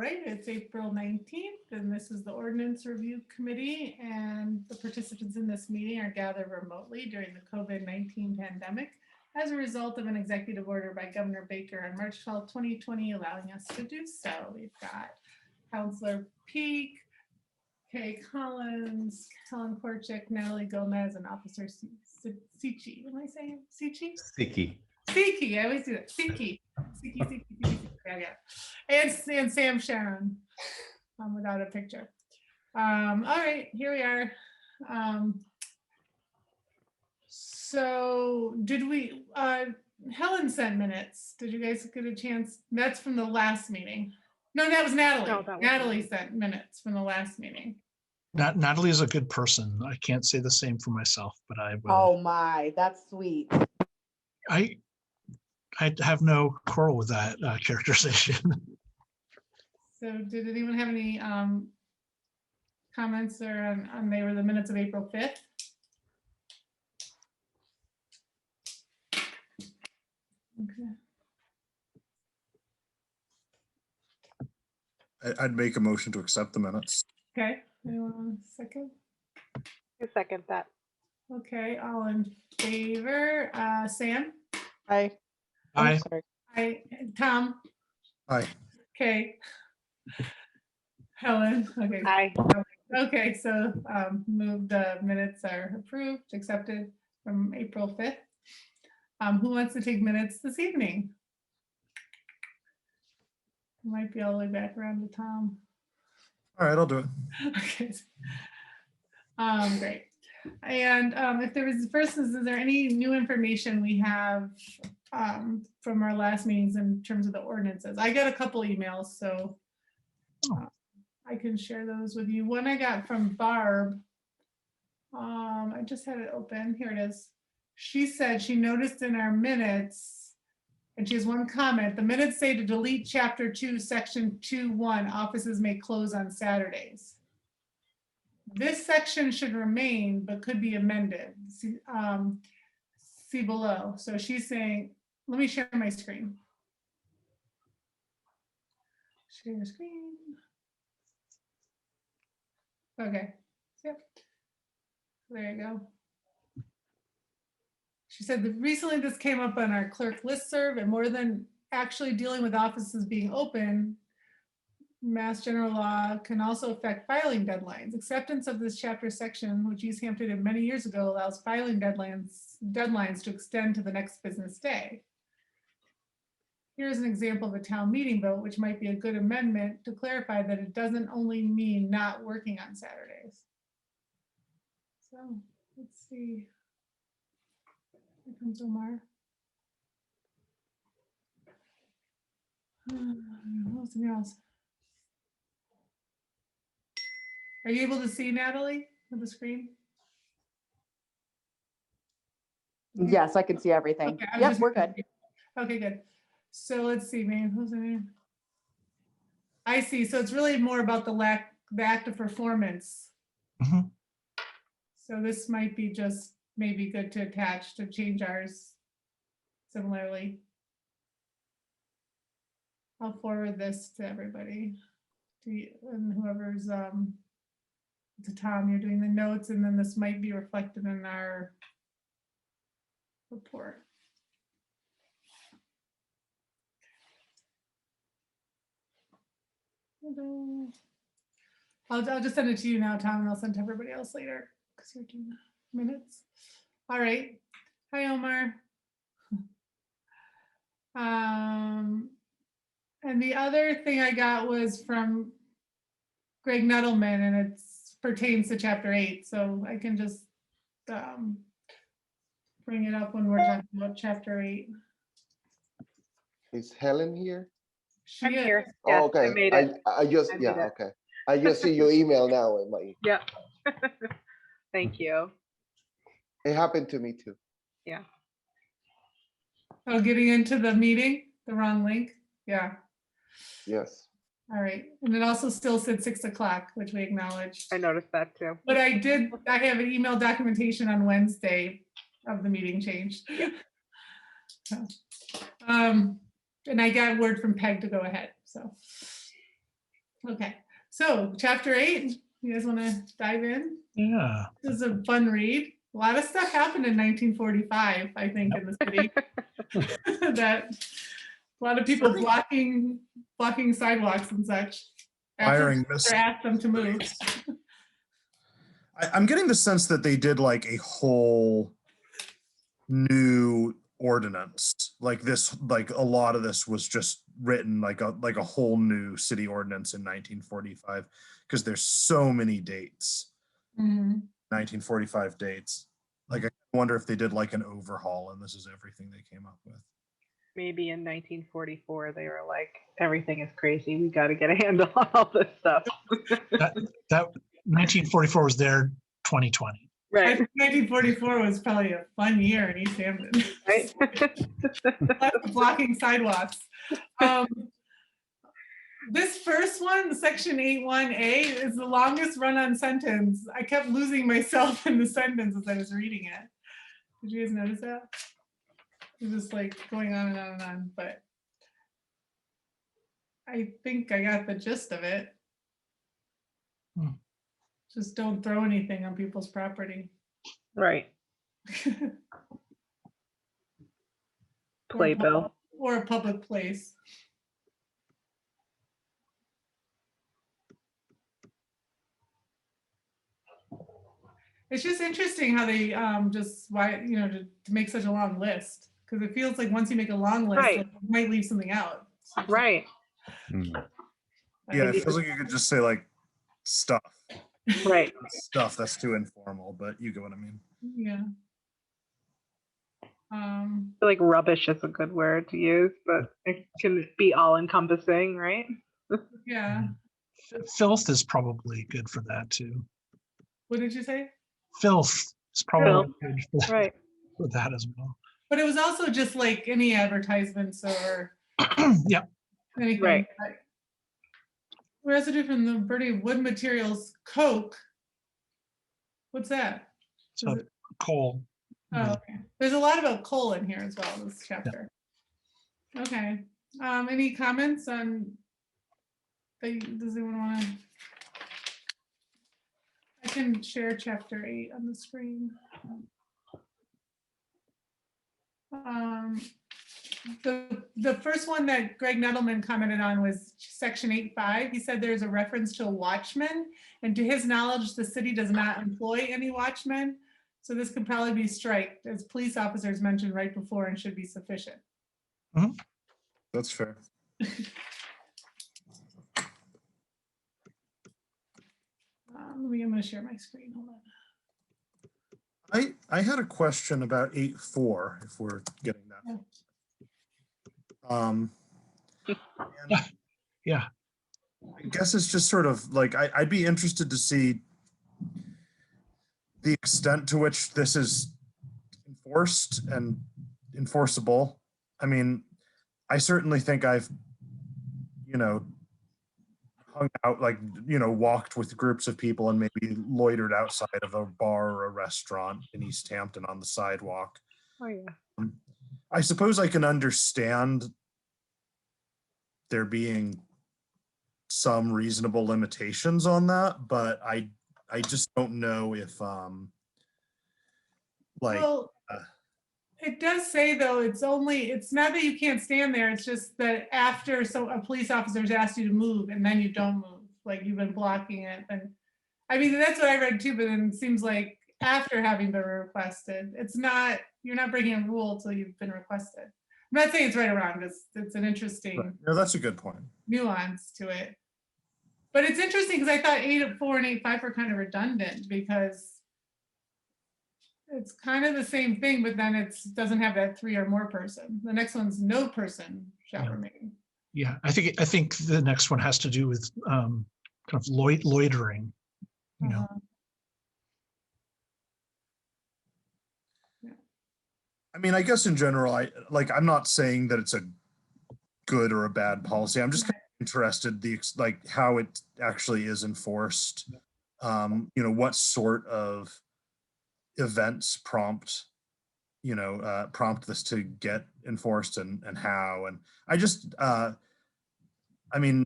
right, it's April 19th, and this is the Ordinance Review Committee, and the participants in this meeting are gathered remotely during the COVID-19 pandemic as a result of an executive order by Governor Baker on March 12, 2020, allowing us to do so. We've got Councilor Peak, Kay Collins, Helen Korchik, Natalie Gomez, and Officer Sichi. What am I saying? Sichi? Sticky. Siki, I always do that. Siki. Yeah. And Sam Sharon without a picture. All right, here we are. So did we, Helen sent minutes. Did you guys get a chance? That's from the last meeting. No, that was Natalie. No, that was Natalie sent minutes from the last meeting. Natalie is a good person. I can't say the same for myself, but I will. Oh my, that's sweet. I have no quarrel with that characterization. So did anyone have any comments or on they were the minutes of April 5th? Okay. I'd make a motion to accept the minutes. Okay, anyone second? I second that. Okay, all in favor. Sam? Hi. Aye. Hi. Tom? Aye. Okay. Helen? Okay. Aye. Okay, so move the minutes are approved, accepted from April 5th. Who wants to take minutes this evening? Might be all the way back around to Tom. All right, I'll do it. Okay. Great. And if there was, first, is there any new information we have from our last meetings in terms of the ordinances? I got a couple emails, so I can share those with you. One I got from Barb. I just had it open. Here it is. She said she noticed in our minutes, and she has one comment, the minutes say to delete chapter 2, section 2.1, offices may close on Saturdays. This section should remain, but could be amended. See below. So she's saying, let me share my screen. Share screen. Okay. Yep. There you go. She said that recently this came up on our clerk listserv, and more than actually dealing with offices being open, Mass General Law can also affect filing deadlines. Acceptance of this chapter section, which Easthampton did many years ago, allows filing deadlines to extend to the next business day. Here's an example of a town meeting vote, which might be a good amendment to clarify that it doesn't only mean not working on Saturdays. So let's see. Here comes Omar. What's else? Are you able to see Natalie on the screen? Yes, I can see everything. Okay, Yep, we're good. Okay, good. So let's see, man. Who's the name? I see. So it's really more about the act of performance. Mhm. So this might be just maybe good to attach to change ours similarly. I'll forward this to everybody. And whoever's to Tom, you're doing the notes, and then this might be reflected in our report. I'll just send it to you now, Tom, and I'll send to everybody else later because you're doing minutes. All right. Hi, Omar. And the other thing I got was from Greg Nettleman, and it pertains to chapter 8. So I can just bring it up when we're talking about chapter 8. Is Helen here? She I'm is. here. Oh, Yes, okay. I made it. I just, I made yeah, it. okay. I just see your email now. In my, Yep. Thank you. it happened to me too. Yeah. Oh, getting into the meeting, the wrong link. Yeah. Yes. All right. And it also still said 6 o'clock, which we acknowledged. I noticed that too. But I have an email documentation on Wednesday of the meeting changed. So, and I got word from Peg to go ahead. So, Okay, so chapter 8, you guys want to dive in? Yeah. This is a fun read. A lot of stuff happened in 1945, I think, in the city. That a lot of people blocking sidewalks and such. Firing After asked them to move. I'm getting the sense that they did like a whole new ordinance. Like this, like a lot of this was just written like a whole new city ordinance in 1945, because there's so many dates, Mhm. 1945 dates. Like I wonder if they did like an overhaul and this is everything they came up with. Maybe in 1944 they were like, everything is crazy. We got to get a handle on all this stuff. That 1944 was their 2020. I Right. think 1944 was probably a fun year in Easthampton. Right. Lots of blocking sidewalks. This first one, section 8.1a, is the longest run-on sentence. I kept losing myself in the sentence as I was reading it. Did you guys notice that? It was just like going on and on and on, but I think I got the gist of it. Hmm. Just don't throw anything on people's property. Right. Playbill. Or a public place. It's just interesting how they just to make such a long list, because it feels like once you make a long list, Right. like, you might leave something out. Right. Yeah, it feels like you could just say like stuff. Right. Stuff that's too informal, but you get what I mean. Yeah. I feel like rubbish is a good word to use, but it can be all encompassing, right? Yeah. Filth is probably good for that too. What did you say? Filth is probably good Right. for that as well. But it was also just like any advertisements or Yeah. anything. Right. Residue from the burning of wood materials, coke. What's that? So Is it- coal. Oh, okay. There's a lot about coal in here as well, this chapter. Okay. Any comments on, does anyone want to? I can share chapter 8 on the screen. The first one that Greg Nettleman commented on was section 8.5. He said there's a reference to a watchman, and to his knowledge, the city does not employ any watchmen. So this could probably be striked, as police officers mentioned right before, and should be sufficient. That's fair. I'm going to share my screen. Hold on. I had a question about 8.4, if we're getting that. And Yeah. I guess it's just sort of like, I'd be interested to see the extent to which this is enforced and enforceable. I mean, I certainly think I've, hung out, like, walked with groups of people and maybe loitered outside of a bar or a restaurant in Easthampton on the sidewalk. Oh yeah. I suppose I can understand there being some reasonable limitations on that, but I just don't know if Well, it does say though, it's not that you can't stand there, it's just that after a police officer's asked you to move and then you don't move, like you've been blocking it. And I mean, that's what I read too, but then it seems like after having been requested, you're not breaking a rule until you've been requested. I'm not saying it's right or wrong, because it's an interesting no, that's a good point. nuance to it. But it's interesting because I thought 8.4 and 8.5 were kind of redundant, because it's kind of the same thing, but then it doesn't have that 3 or more person. The next one's no person shall remain. Yeah. I think the next one has to do with kind of loitering. Uh-huh. I mean, I guess in general, I'm not saying that it's a good or a bad policy. I'm just kind of interested like how it actually is enforced. What sort of events prompt this to get enforced, and how. And I just I mean,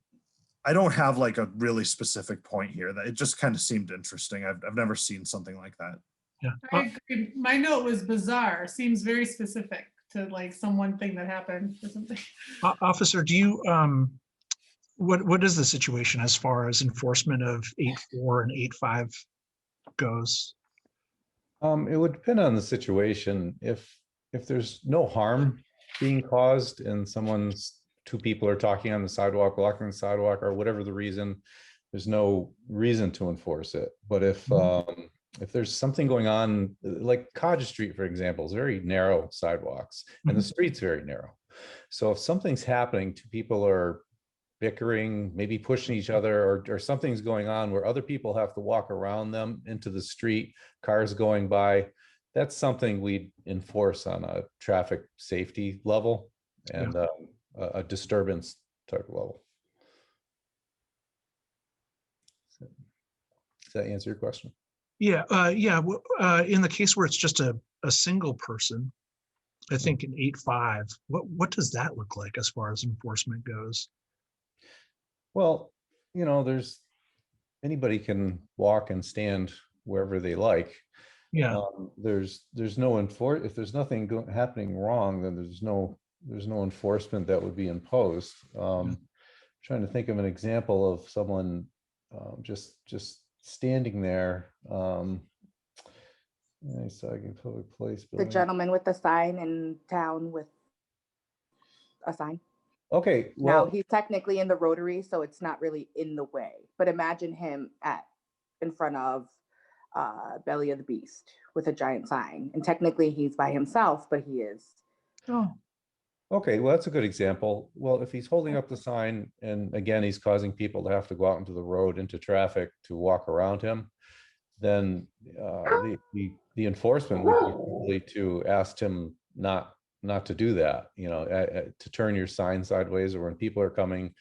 I don't have like a really specific point here. That it just kind of seemed interesting. I've never seen something like that. Yeah. I agree. My note was bizarre. Seems very specific to like some one thing that happened or something. Officer, do you, what is the situation as far as enforcement of 8.4 and 8.5 goes? It would depend on the situation. If there's no harm being caused and two people are talking on the sidewalk, blocking the sidewalk, or whatever the reason, there's no reason to enforce it. But if there's something going on, like Cottage Street, for example, is very narrow sidewalks and the street's very narrow. So if something's happening, two people are bickering, maybe pushing each other, or something's going on where other people have to walk around them into the street, cars going by, that's something we'd enforce on a traffic safety level and a disturbance type level. Does that answer your question? Yeah, in the case where it's just a single person, I think in 8.5, what does that look like as far as enforcement goes? Well, anybody can walk and stand wherever they like. Yeah. There's no if there's nothing happening wrong, then there's no enforcement that would be imposed. Trying to think of an example of someone just standing there. Public place. The gentleman with the sign in town with a sign. Okay, Now well, he's technically in the rotary, so it's not really in the way. But imagine him in front of Belly of the Beast with a giant sign, and technically he's by himself, but he is. Oh, okay, well, that's a good example. Well, if he's holding up the sign and again, he's causing people to have to go out into the road, into traffic to walk around him, then the enforcement would be probably to ask him not to do that, to turn your sign sideways, or when people are coming,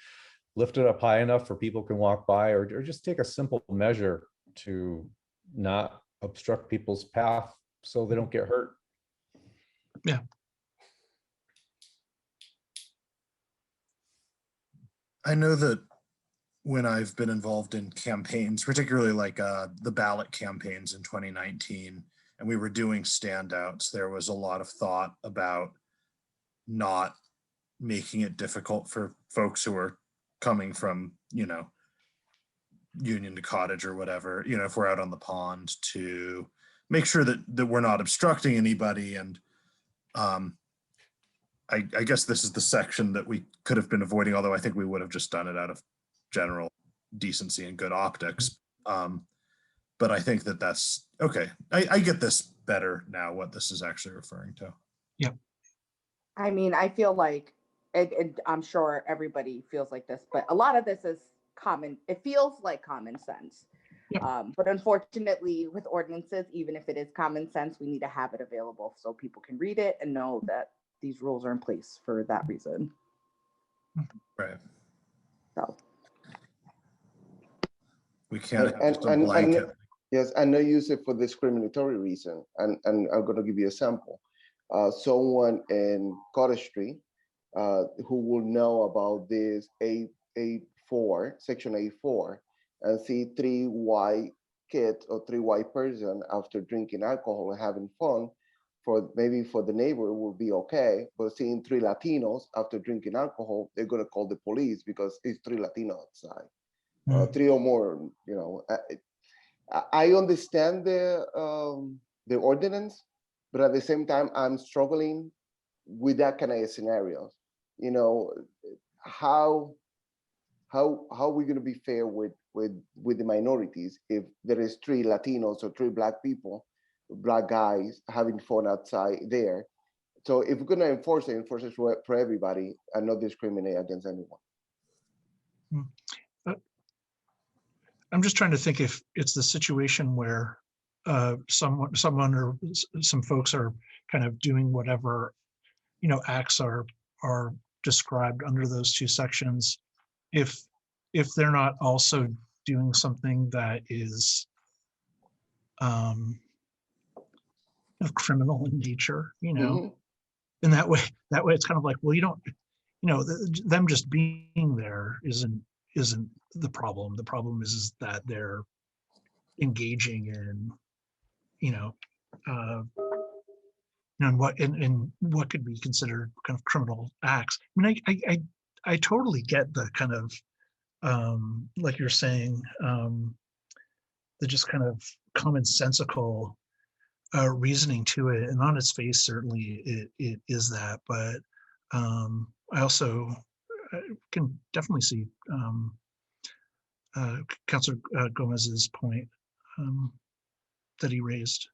lift it up high enough for people can walk by, or just take a simple measure to not obstruct people's path so they don't get hurt. yeah. I know that when I've been involved in campaigns, particularly like the ballot campaigns in 2019, and we were doing standouts, there was a lot of thought about not making it difficult for folks who are coming from, Union to Cottage or whatever, if we're out on the pond, to make sure that we're not obstructing anybody. And I guess this is the section that we could have been avoiding, although I think we would have just done it out of general decency and good optics. But I think that's okay. I get this better now, what this is actually referring to. Yeah. I mean, I feel like, and I'm sure everybody feels like this, but a lot of this is common. It feels like common sense. Yeah. But unfortunately, with ordinances, even if it is common sense, we need to have it available so people can read it and know that these rules are in place for that reason. Right. So We can't have just a And blanket. yes, and not use it for discriminatory reason. And I'm going to give you a sample. Someone in Cottage Street who will know about this 8.4, section 8.4, and see 3 white kids or 3 white person after drinking alcohol and having fun, maybe for the neighbor will be okay, but seeing 3 Latinos after drinking alcohol, they're going to call the police because it's 3 Latinos outside. 3 or more, I understand the ordinance, but at the same time, I'm struggling with that kind of scenarios. How are we going to be fair with the minorities if there is 3 Latinos or 3 Black people, Black guys having fun outside there? So if we're going to enforce it for everybody and not discriminate against anyone. I'm just trying to think if it's the situation where someone or some folks are kind of doing whatever, acts are described under those 2 sections. If they're not also doing something that is criminal in nature, Mm-hmm. in that way it's kind of like, well, you don't, them just being there isn't isn't the problem. The problem is that they're engaging in, you know, and what could be considered kind of criminal acts. I mean, I totally get the kind of like you're saying, the just kind of commonsensical reasoning to it, and on its face, certainly it is that. But I also can definitely see Councilor Gomez's point that he raised.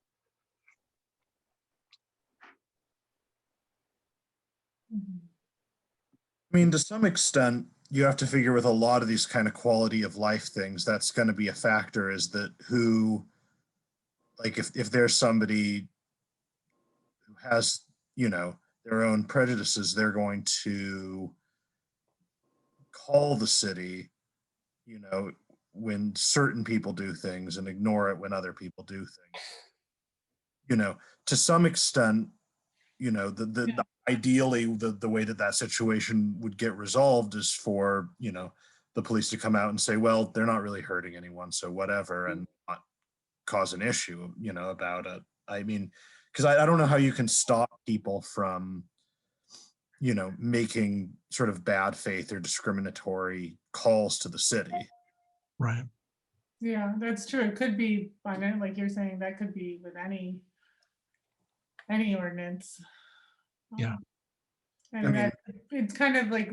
I mean, to some extent, you have to figure with a lot of these kind of quality of life things, that's going to be a factor, is that who, like if there's somebody who has, you know, their own prejudices, they're going to call the city, you know, when certain people do things and ignore it when other people do things. You know, to some extent, you know, the ideally the way that situation would get resolved is for, you know, the police to come out and say, well, they're not really hurting anyone, so whatever, and not cause an issue, you know, about it. I mean, because I don't know how you can stop people from, you know, making sort of bad faith or discriminatory calls to the city. Right. Yeah, that's true. It could be on it, like you're saying, that could be with any ordinance. Yeah. And I mean- it's kind of like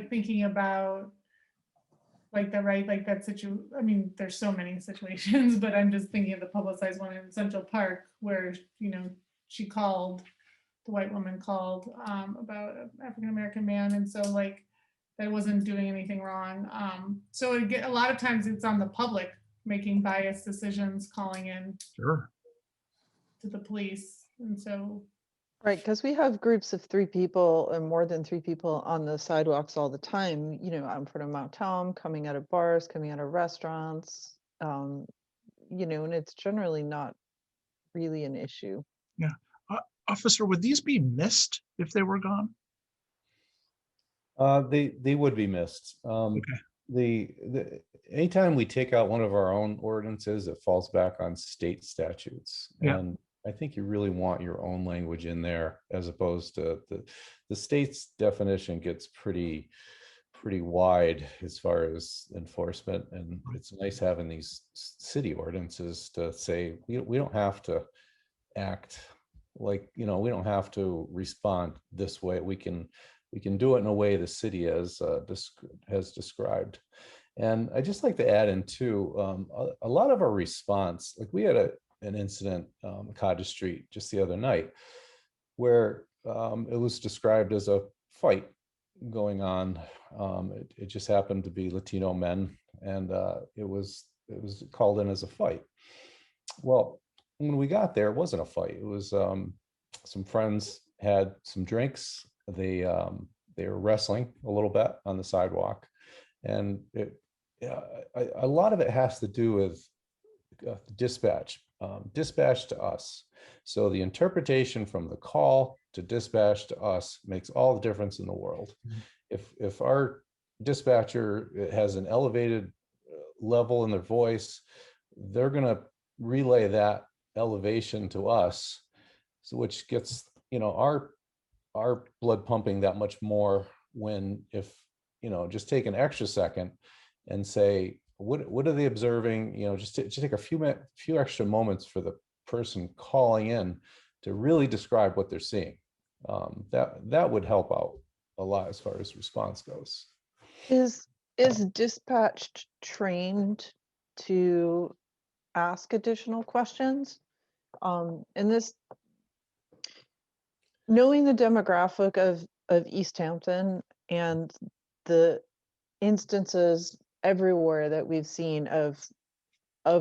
thinking about like the right, like that I mean, there's so many situations, but I'm just thinking of the publicized one in Central Park where, you know, the white woman called about an African-American man. And so like, that wasn't doing anything wrong. So a lot of times it's on the public making biased decisions, calling in Sure. to the police. And so, Right, because we have groups of 3 people and more than 3 people on the sidewalks all the time, you know, out in front of Mount Tom, coming out of bars, coming out of restaurants, you know, and it's generally not really an issue. Yeah. Officer, would these be missed if they were gone? They would be missed. Anytime we take out one of our own ordinances, it falls back on state statutes. Yeah. And I think you really want your own language in there, as opposed to the state's definition gets pretty wide as far as enforcement. And it's nice having these city ordinances to say, we don't have to act like, you know, we don't have to respond this way. We can do it in a way the city has described. And I just like to add in too, a lot of our response, like we had an incident Cottage Street just the other night where it was described as a fight going on. It just happened to be Latino men, and it was called in as a fight. Well, when we got there, it wasn't a fight. It was some friends had some drinks. They were wrestling a little bit on the sidewalk, and a lot of it has to do with dispatch to us. So the interpretation from the call to dispatch to us makes all the difference in the world. If our dispatcher has an elevated level in their voice, they're going to relay that elevation to us, so which gets, you know, our blood pumping that much more. When if, you know, just take an extra second and say, what are they observing, you know, just take a few extra moments for the person calling in to really describe what they're seeing. That would help out a lot as far as response goes. Is dispatch trained to ask additional questions? And this, knowing the demographic of Easthampton and the instances everywhere that we've seen of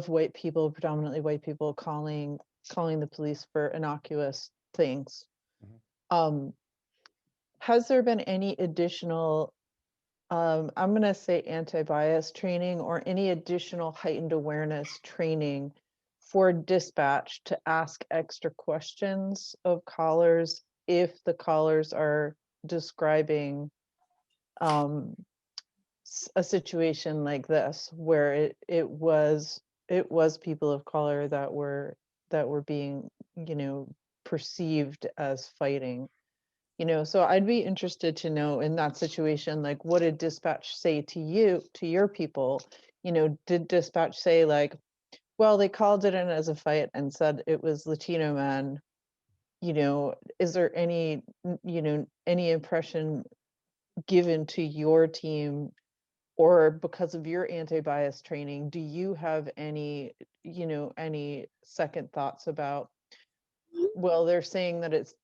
white people, predominantly white people, calling the police for innocuous things. Has there been any additional, I'm going to say anti-bias training, or any additional heightened awareness training for dispatch to ask extra questions of callers if the callers are describing a situation like this where it was people of color that were being, you know, perceived as fighting, you know. So I'd be interested to know, in that situation, like, what did dispatch say to you, to your people? You know, did dispatch say like, well, they called it in as a fight and said it was Latino men? You know, is there any, you know, any impression given to your team, or because of your anti-bias training, do you have any, you know, any second thoughts about, well, they're saying that it's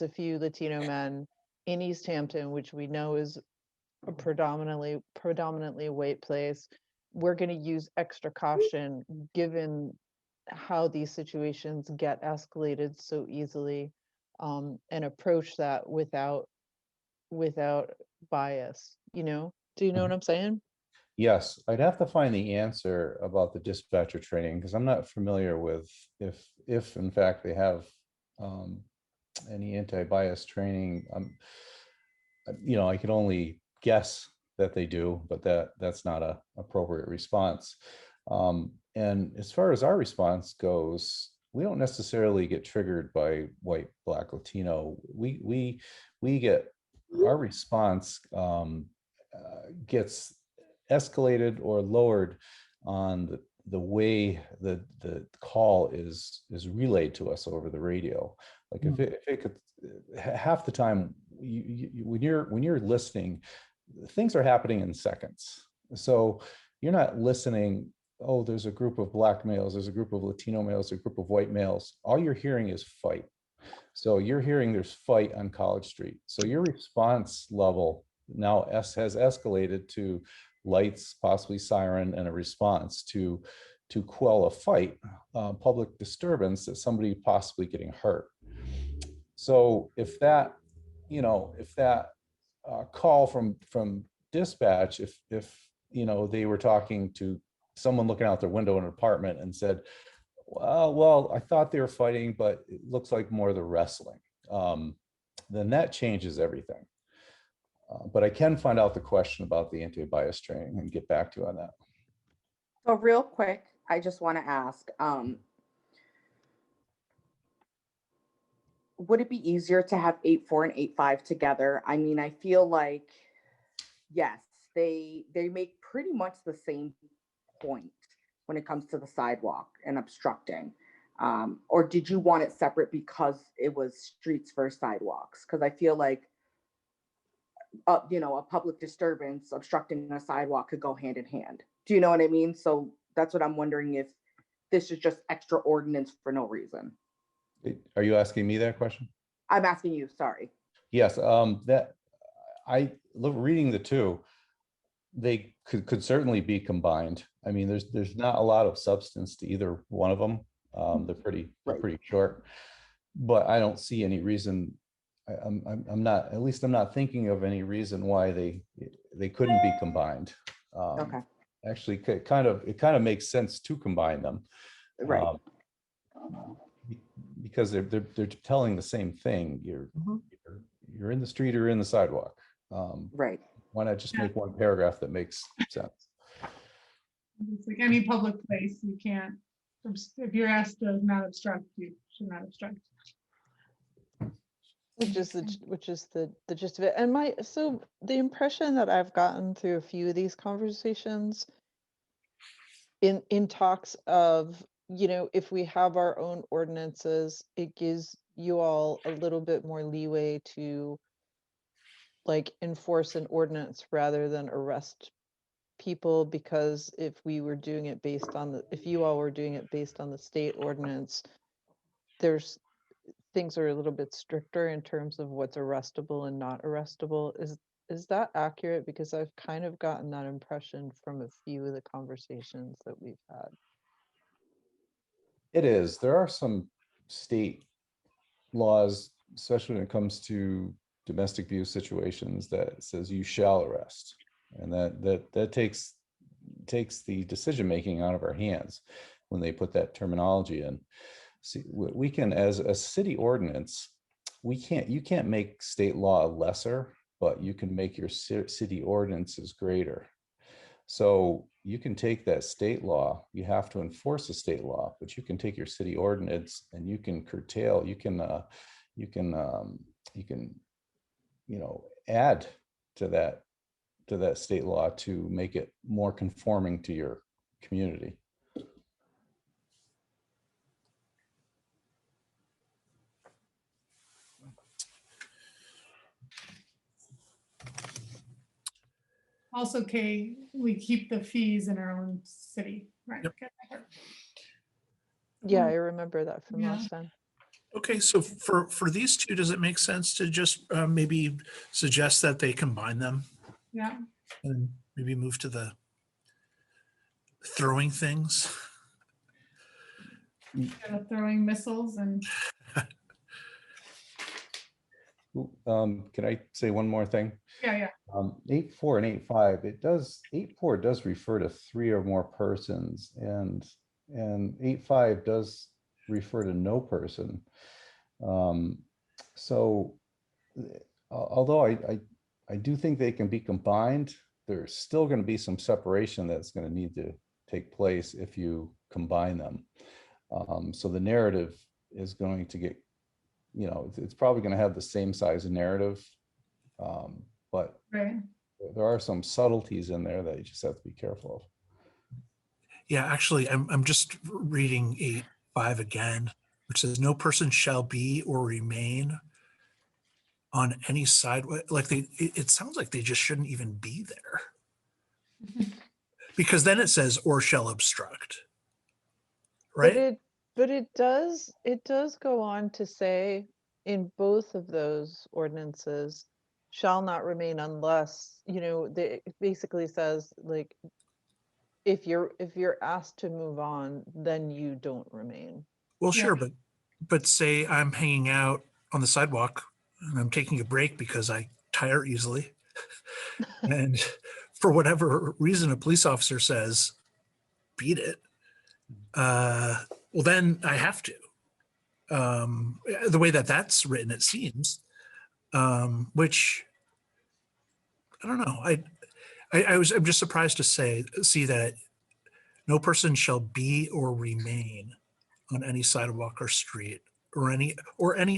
a few Latino men in Easthampton, which we know is a predominantly white place. We're going to use extra caution given how these situations get escalated so easily, and approach that without bias, you know? Do you know what I'm saying? Yes, I'd have to find the answer about the dispatcher training, because I'm not familiar with if in fact they have any anti-bias training. You know, I could only guess that they do, but that's not a appropriate response. And as far as our response goes, we don't necessarily get triggered by white, black, Latino. We get our response gets escalated or lowered on the way the call is relayed to us over the radio. Like if it could, half the time when you're listening, things are happening in seconds. So you're not listening, oh, there's a group of black males, there's a group of Latino males, a group of white males. All you're hearing is fight. So you're hearing there's fight on College Street. So your response level now has escalated to lights, possibly siren, and a response to quell a fight, public disturbance, that somebody possibly getting hurt. So if that, you know, if that call from dispatch, if you know, they were talking to someone looking out their window in an apartment and said, well, I thought they were fighting, but it looks like more the wrestling, then that changes everything. But I can find out the question about the anti-bias training and get back to you on that. So real quick, I just want to ask, would it be easier to have 8.4 and 8.5 together? I mean, I feel like, yes, they make pretty much the same point when it comes to the sidewalk and obstructing. Or did you want it separate because it was streets versus sidewalks? Because I feel like, you know, a public disturbance obstructing a sidewalk could go hand in hand. Do you know what I mean? So that's what I'm wondering, if this is just extra ordinance for no reason. Are you asking me that question? I'm asking you, sorry. Yes, that I look, reading the two, they could certainly be combined. I mean, there's not a lot of substance to either one of them. They're pretty short, but I don't see any reason. I'm not, at least I'm not thinking of any reason why they couldn't be combined. Okay. Actually, it kind of makes sense to combine them, Right. because they're telling the same thing. You're in the street or in the sidewalk. Right. Why not just make one paragraph that makes sense? It's like any public place, you can't, if you're asked to not obstruct, you should not obstruct. Which is the gist of it. And so the impression that I've gotten through a few of these conversations in talks of, you know, if we have our own ordinances, it gives you all a little bit more leeway to like enforce an ordinance rather than arrest people, because if we were doing it based on if you all were doing it based on the state ordinance, things are a little bit stricter in terms of what's arrestable and not arrestable. Is that accurate? Because I've kind of gotten that impression from a few of the conversations that we've had. It is. There are some state laws, especially when it comes to domestic abuse situations, that says you shall arrest, and that takes the decision making out of our hands when they put that terminology in. See, we can, as a city ordinance, you can't make state law lesser, but you can make your city ordinances greater. So you can take that state law, you have to enforce the state law, but you can take your city ordinance and you can curtail, you can, add to that state law to make it more conforming to your community. Also, Kay, we keep the fees in our own city, right? Yep. Okay. Yeah, I remember that from Yeah. last time. Okay, so for these two, does it make sense to just maybe suggest that they combine them Yeah, and maybe move to the throwing things? instead of throwing missiles and, Can I say one more thing? yeah. 8.4 and 8.5, 8.4 does refer to 3 or more persons, and 8.5 does refer to no person. So although I do think they can be combined, there's still going to be some separation that's going to need to take place if you combine them. So the narrative is going to get, it's probably going to have the same size narrative, but Right. there are some subtleties in there that you just have to be careful of. Yeah, actually, I'm just reading 8.5 again, which says no person shall be or remain on any side. Like it sounds like they just shouldn't even be there, because then it says or shall obstruct, right? But it does go on to say in both of those ordinances shall not remain unless, it basically says like if you're asked to move on, then you don't remain. Well, Yeah. sure, but say I'm hanging out on the sidewalk and I'm taking a break because I tire easily, and for whatever reason a police officer says beat it, well then I have to. The way that that's written, it seems, which I don't know. I'm just surprised to see that no person shall be or remain on any sidewalk or street or any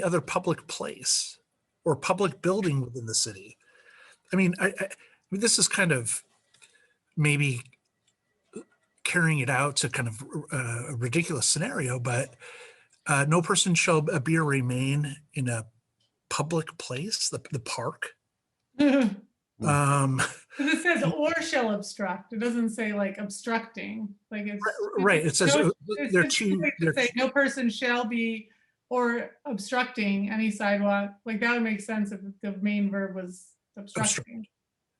other public place or public building within the city. I mean, I mean, this is kind of maybe carrying it out to kind of a ridiculous scenario, but no person shall be or remain in a public place, the park. It says or shall obstruct. It doesn't say like obstructing. Like it's Right. It says they're two. Say no person shall be or obstructing any sidewalk. Like that would make sense if the main verb was obstructing.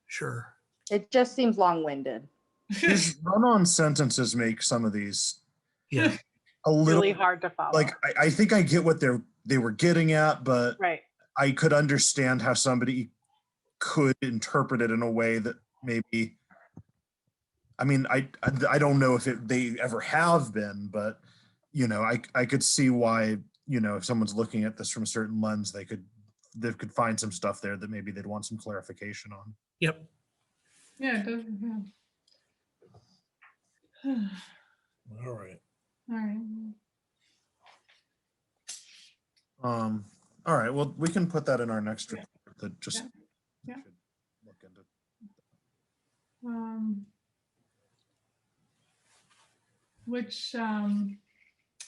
Sure. It just seems long-winded. These run-on sentences make some of these Yeah. a little Really hard to follow. like I think I get what they were getting at, but Right. I could understand how somebody could interpret it in a way that maybe, I mean, I don't know if they ever have been, but I could see why, if someone's looking at this from a certain lens, they could find some stuff there that maybe they'd want some clarification on. Yep. Yeah, it does. Yeah. All right. All right. All right, well, we can put that in our next report that just Yeah. should look into. Which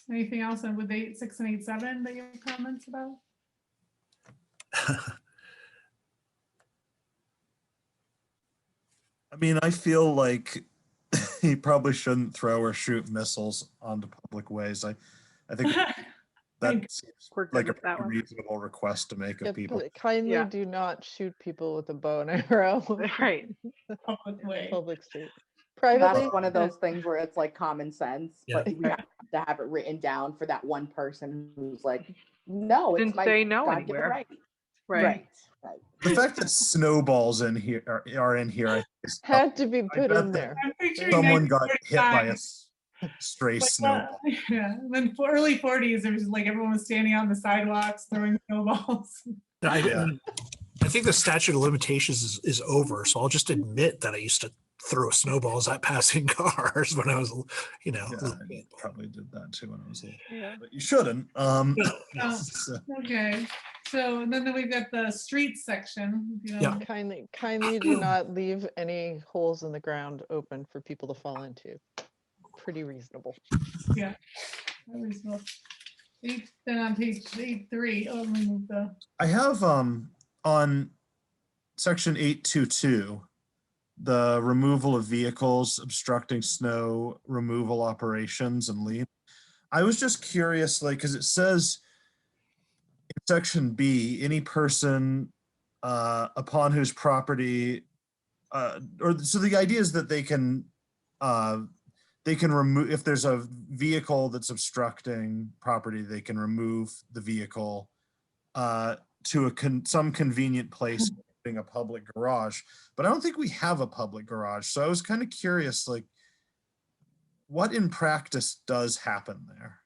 anything else with 8.6 and 8.7 that you have comments about? I mean, I feel like he probably shouldn't throw or shoot missiles onto public ways. I think that seems We're good like a with that pretty one. reasonable request to make Yeah, of people. but kindly Yeah. do not shoot people with a bow and arrow. Right. Public way. Public street. Privately, That's one of those things where it's like common sense, Yeah. but we have to have it written down for that one person who's like, no, it's Didn't my say no God-given anywhere. right. Right. Right. The fact that snowballs are in here, I think is had to be put bet in that there. I'm picturing someone got hit by a 1945. stray Like, snowball. yeah, and then for early 40s, there was like everyone was standing on the sidewalks throwing snowballs. Yeah. I think the statute of limitations is over, so I'll just admit that I used to throw snowballs at passing cars when I was, you know. Yeah, little I kid. probably did that too when I was little, Yeah. but you shouldn't. Oh, so- okay, so then we've got the streets section. You know, Yeah. Kindly do not leave any holes in the ground open for people to fall into. Pretty reasonable. Yeah. that was well. Then on page 8.3, oh, let me move the, I have on section 822, the removal of vehicles obstructing snow removal operations and lien. I was just curious, like, because it says in section B, any person upon whose property, so the idea is that they can remove, if there's a vehicle that's obstructing property, they can remove the vehicle to some convenient place, including a public garage. But I don't think we have a public garage. So I was kind of curious, like, what in practice does happen there?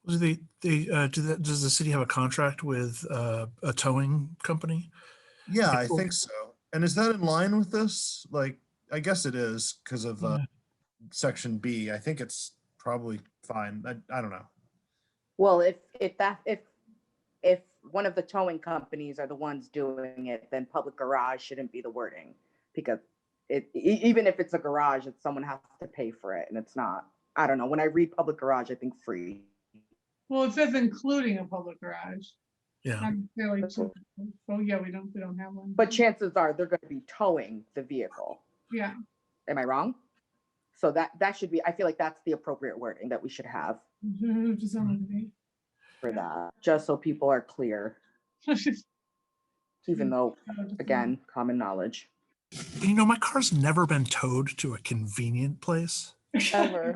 Does the city have a contract with a towing company? Yeah, I think so. And is that in line with this? Like, I guess it is because of section B. I think it's probably fine. I don't know. Well, if one of the towing companies are the ones doing it, then public garage shouldn't be the wording, because even if it's a garage, it's someone has to pay for it, and it's not. I don't know. When I read public garage, I think free. well, it says including a public garage. Yeah. I'm fairly sure. So yeah, we don't have one. But chances are they're going to be towing the vehicle. Yeah, Am I wrong? So that should be. I feel like that's the appropriate wording that we should have just somebody. for that, just so people are clear. Even though, again, common knowledge. You know, my car's never been towed to a convenient place. Ever.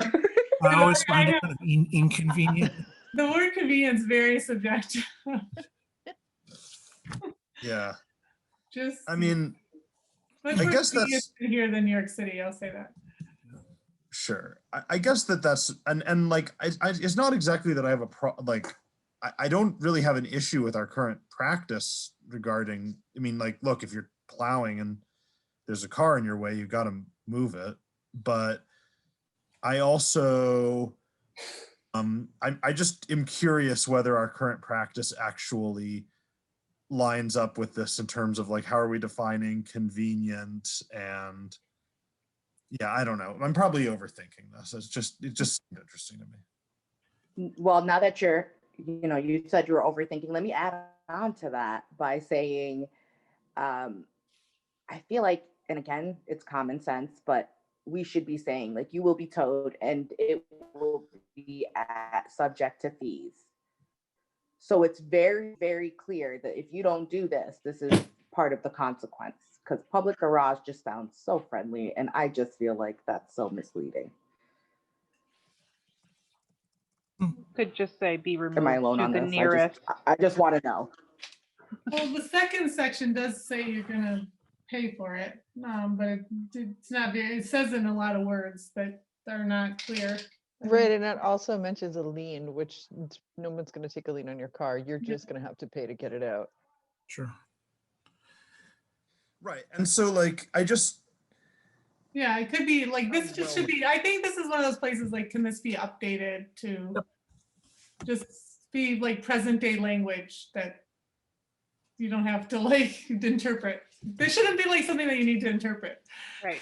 I always find it kind of inconvenient. The word convenience is very subjective. Yeah. Just, I mean, much I more guess convenient that's here than New York City. I'll say that. sure. I guess that's and like it's not exactly that I have I don't really have an issue with our current practice regarding. I mean, like, look, if you're plowing and there's a car in your way, you've got to move it. But I also I just am curious whether our current practice actually lines up with this in terms of, like, how are we defining convenient, and yeah, I don't know. I'm probably overthinking this. It just seemed interesting to me. Well, now that you said you were overthinking, let me add on to that by saying, I feel like, and again, it's common sense, but we should be saying, like, you will be towed and it will be subject to fees. So it's very, very clear that if you don't do this, this is part of the consequence, because public garage just sounds so friendly. And I just feel like that's so misleading. Could just say be removed Am I alone to on the this? nearest. I just want to know. Well, the second section does say you're gonna pay for it, but it's not very. It says in a lot of words that are not clear. Right, and it also mentions a lien, which no one's going to take a lien on your car. You're just going to have to pay to get it out. Sure. Right. And so, like, Yeah, it could be like this. Just should be. I think this is one of those places. Like, can this be updated to just be like present day language that you don't have to like interpret? This shouldn't be like something that you need to interpret. Right.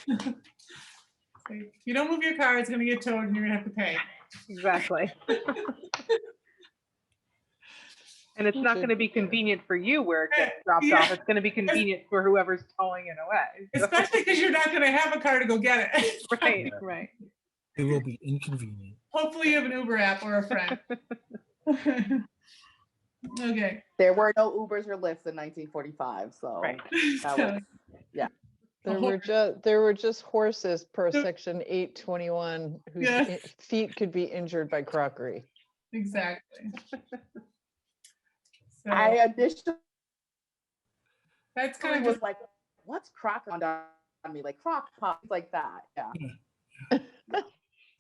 Like, you don't move your car, it's gonna get towed, and you're gonna have to pay. Exactly. And it's not going to be convenient for you where it gets dropped off. It's going to be convenient for whoever's towing it away. Especially because you're not gonna have a car to go get it. Right, right. It will be inconvenient. Hopefully you have an Uber app or a friend. Okay. There were no Ubers or Lyfts in 1945, so Right. that was, There were just horses per section 821 whose Yeah. feet could be injured by crockery. Exactly. So I initially that's kind of was just like, what's crock on me? Like crock pot, like that. Yeah. I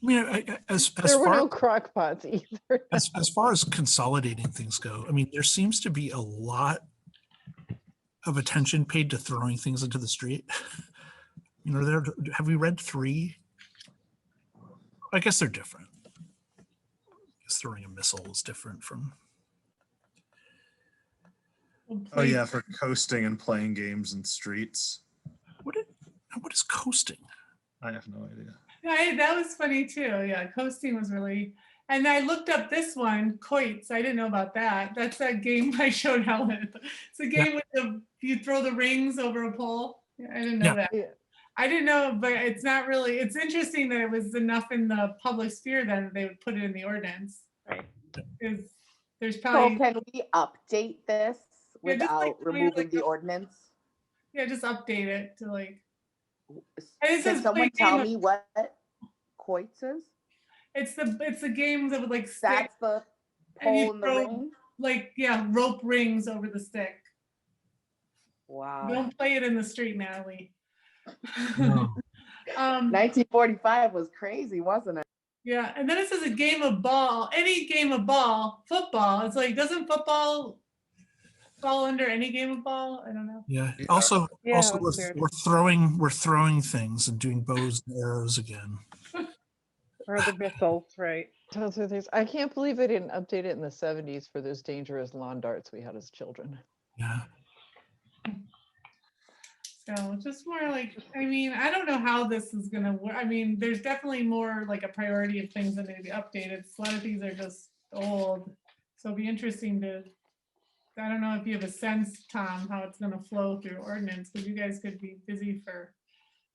mean, as There were far no crock pots either. as far as consolidating things go, I mean, there seems to be a lot of attention paid to throwing things into the street. You know, have we read 3? I guess they're different. Throwing a missile is different from. Oh yeah, for coasting and playing games in streets. What is coasting? I have no idea. Yeah, that was funny too. Yeah, coasting was really. And I looked up this one, Quoits. I didn't know about that. That's that game I showed Helen. It's a game with you throw the rings over a pole. Yeah, I didn't know that. Yeah. I didn't know, but it's not really. It's interesting that it was enough in the public sphere then that they would put it in the ordinance. Right. Because there's So probably can we update this Yeah, just like without tell me, removing like, the ordinance? just update it to like. And it Can says someone play tell game. me what Coits is? It's the game that would like stick That's the and you pole in the throw ring? like rope rings over the stick. Wow. Don't play it in the street, Natalie. No. 1945 was crazy, wasn't it? Yeah, and then it says a game of ball, any game of ball, football. It's like, doesn't football fall under any game of ball? I don't know. Yeah. Yeah. Also, Yeah, also that's weird. we're throwing things and doing bows and arrows again. Or the missiles, right? Those are things. I can't believe they didn't update it in the 70s for those dangerous lawn darts we had as children. Yeah. So just more like, I mean, I don't know how this is gonna work. I mean, there's definitely more like a priority of things that need to be updated. A lot of these are just old. So it'll be interesting to, I don't know if you have a sense, Tom, how it's gonna flow through ordinance, because you guys could be busy for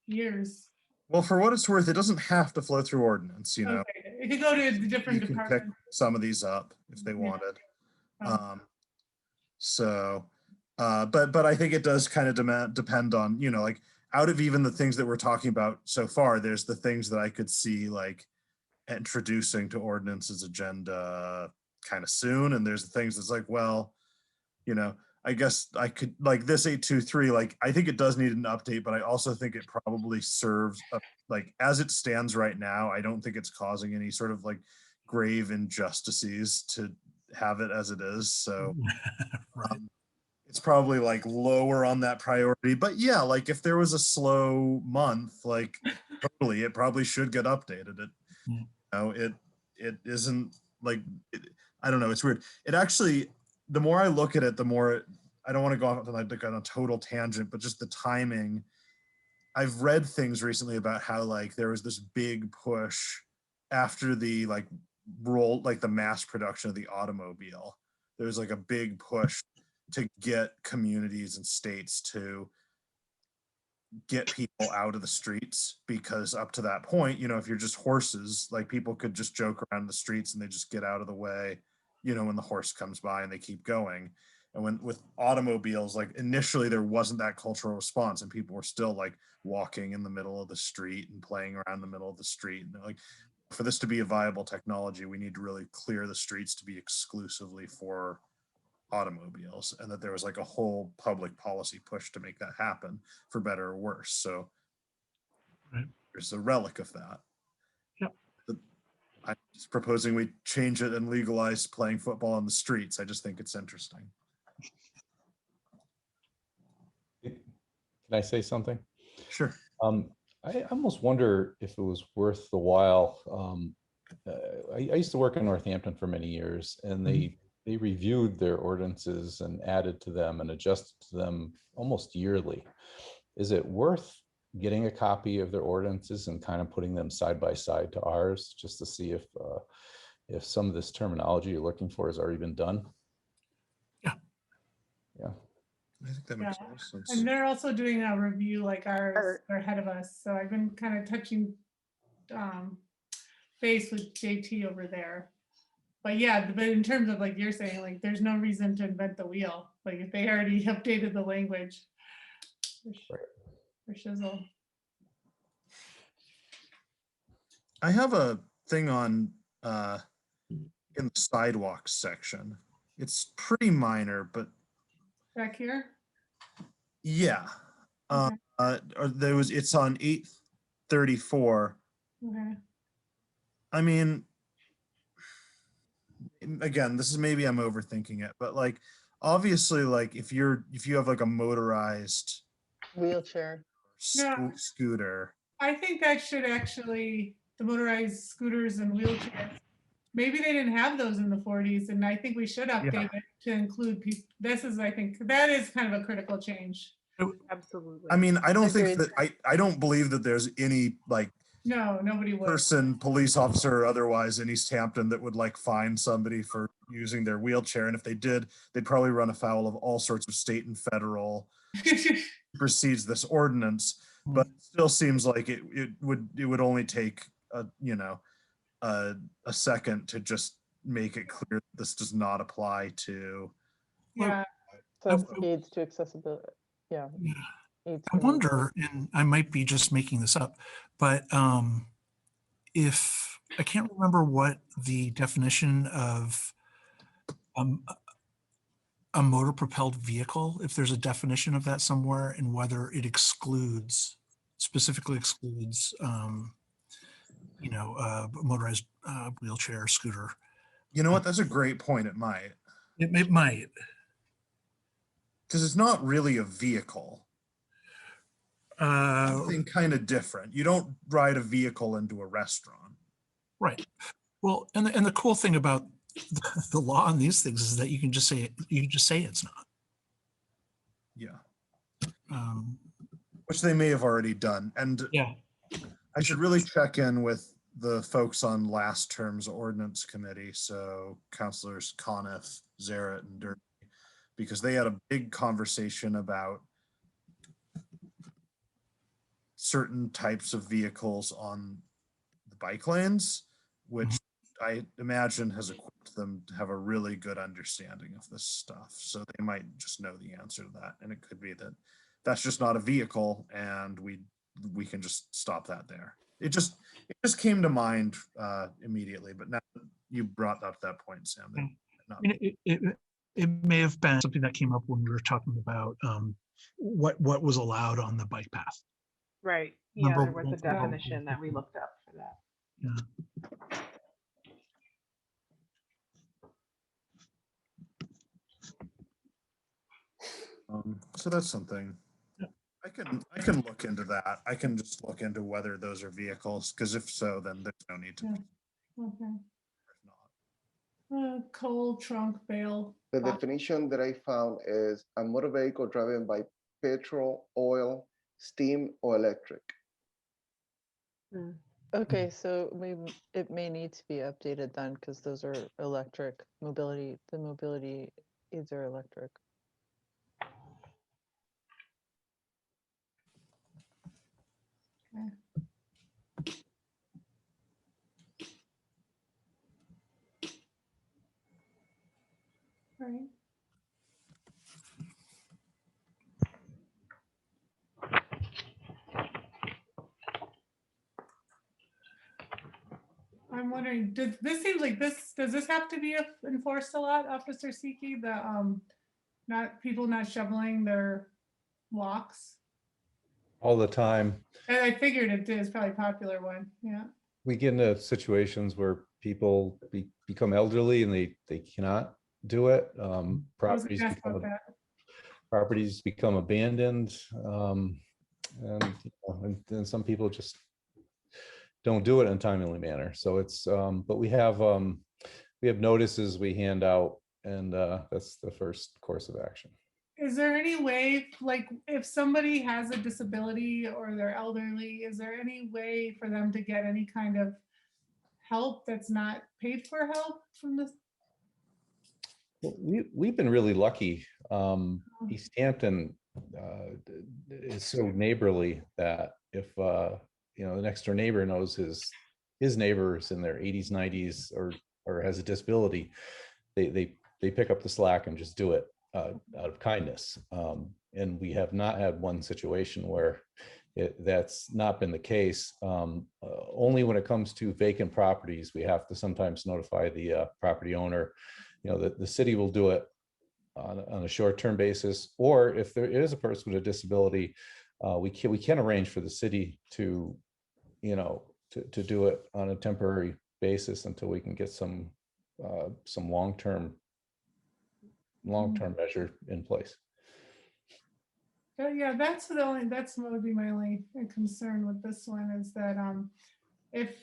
years. Well, for what it's worth, it doesn't have to flow through ordinance, you know. Okay, it could go to the different You can pick departments. some of these up if they Yeah. wanted. Oh. But I think it does kind of depend on, you know, like out of even the things that we're talking about so far, there's the things that I could see like introducing to ordinance's agenda kind of soon. And there's the things that's like, well, you know, I guess I could like this 823, like, I think it does need an update, but I also think it probably serves like as it stands right now, I don't think it's causing any sort of like grave injustices to have it as it is. So Right. it's probably like lower on that priority, but yeah, like if there was a slow month, like totally, it probably should get updated. It, Yeah. you know, it isn't like, I don't know. It's weird. It actually, the more I look at it, the more I don't want to go off like on a total tangent, but just the timing. I've read things recently about how like there was this big push after the like the mass production of the automobile. There was like a big push to get communities and states to get people out of the streets, because up to that point, you know, if you're just horses, like people could just joke around the streets and they just get out of the way, you know, when the horse comes by and they keep going. And when with automobiles, like initially there wasn't that cultural response and people were still like walking in the middle of the street and playing around the middle of the street. And like, for this to be a viable technology, we need to really clear the streets to be exclusively for automobiles, and that there was like a whole public policy push to make that happen, for better or worse. So Right. there's a relic of that. Yep. I'm just proposing we change it and legalize playing football on the streets. I just think it's interesting. Can I say something? Sure. I almost wonder if it was worth the while. I used to work in Northampton for many years, and they reviewed their ordinances and added to them and adjusted to them almost yearly. Is it worth getting a copy of their ordinances and kind of putting them side by side to ours, just to see if some of this terminology you're looking for has already been done? Yeah. Yeah. I think that makes Yeah. more sense. And they're also doing a review like ours, they're ahead of us. So I've been kind of touching base with JT over there. But yeah, but in terms of like you're saying, like there's no reason to invent the wheel. Like if they already updated the language for shizzle. I have a thing on in the sidewalks section. It's pretty minor, but Back here? yeah. Okay. It's on 834. Okay. I mean, again, this is maybe I'm overthinking it, but like obviously, like if you have like a motorized Wheelchair. No. scooter. I think that should actually, the motorized scooters and wheelchairs, maybe they didn't have those in the 40s, and I think we should update it to include people. This is, I think, that is kind of a critical change. Absolutely. I mean, I don't think Agreed. that I don't believe that there's any like No, nobody would. person, police officer or otherwise in Easthampton that would like fine somebody for using their wheelchair. And if they did, they'd probably run afoul of all sorts of state and federal precedes this ordinance. But it still seems like it would only take a second to just make it clear that this does not apply to. Yeah, So aids to accessibility. Yeah. Yeah. aids I for wonder, and I might be just making this up, but if I can't remember what the definition of a motor propelled vehicle, if there's a definition of that somewhere, and whether it specifically excludes, motorized wheelchair, scooter. You know what? That's a great point. It might, It might. because it's not really a vehicle. Something kind of different. You don't ride a vehicle into a restaurant. Right. Well, and the cool thing about the law on these things is that you can just say it's not. Yeah. Um, Which they may have already done. And yeah. I should really check in with the folks on last term's ordinance committee. So councilors Conniff, Zaret, and Derby, because they had a big conversation about certain types of vehicles on the bike lanes, which I imagine has equipped them to have a really good understanding of this stuff. So they might just know the answer to that. And it could be that that's just not a vehicle and we can just stop that there. It just came to mind immediately, but now that you brought up that point, Sam. I mean, it may have been something that came up when we were talking about what was allowed on the bike path. Right. Yeah, Remember there was a what- definition that we looked up for that. Yeah. So that's something. Yep. I can look into that. I can just look into whether those are vehicles, because if so, then there's no need to. Yeah. Be. okay. If not. Coal trunk bale. The definition that I found is a motor vehicle driven by petrol, oil, steam, or electric. Okay, so it may need to be updated then, because those are electric mobility. The mobility aids are electric. Okay. Right. I'm wondering, this seems like does this have to be enforced a lot, Officer Siki? The people not shoveling their walks? All the time. And I figured it is probably a popular one. Yeah. We get into situations where people become elderly and they cannot do it. I was gonna Properties ask about that. properties become abandoned, and then some people just don't do it in a timely manner. So it's but we have notices we hand out, and that's the first course of action. Is there any way, like if somebody has a disability or they're elderly, is there any way for them to get any kind of help that's not paid for help from this? Well, we've been really lucky. Easthampton is so neighborly that if the next door neighbor knows his neighbors in their 80s, 90s, or has a disability, they pick up the slack and just do it out of kindness. And we have not had one situation where that's not been the case. Only when it comes to vacant properties, we have to sometimes notify the property owner. The city will do it on a short-term basis, or if there is a person with a disability, we can arrange for the city to do it on a temporary basis until we can get some long-term measure in place. Yeah, that's what would be my only concern with this one is that, if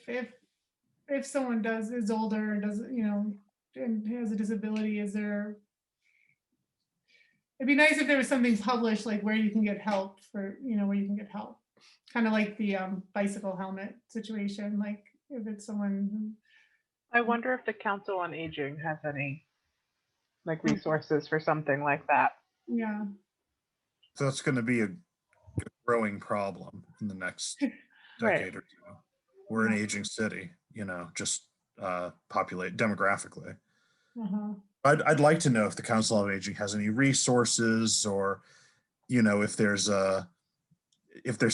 someone is older and does, and has a disability, it'd be nice if there was something published, like where you can get help kind of like the bicycle helmet situation, like if it's someone I wonder if the Council on Aging has any like resources for something like that. who, yeah, So that's going to be a growing problem in the next Right. decade or two. We're an aging city, just populate demographically. uh-huh. I'd like to know if the Council on Aging has any resources, or if there's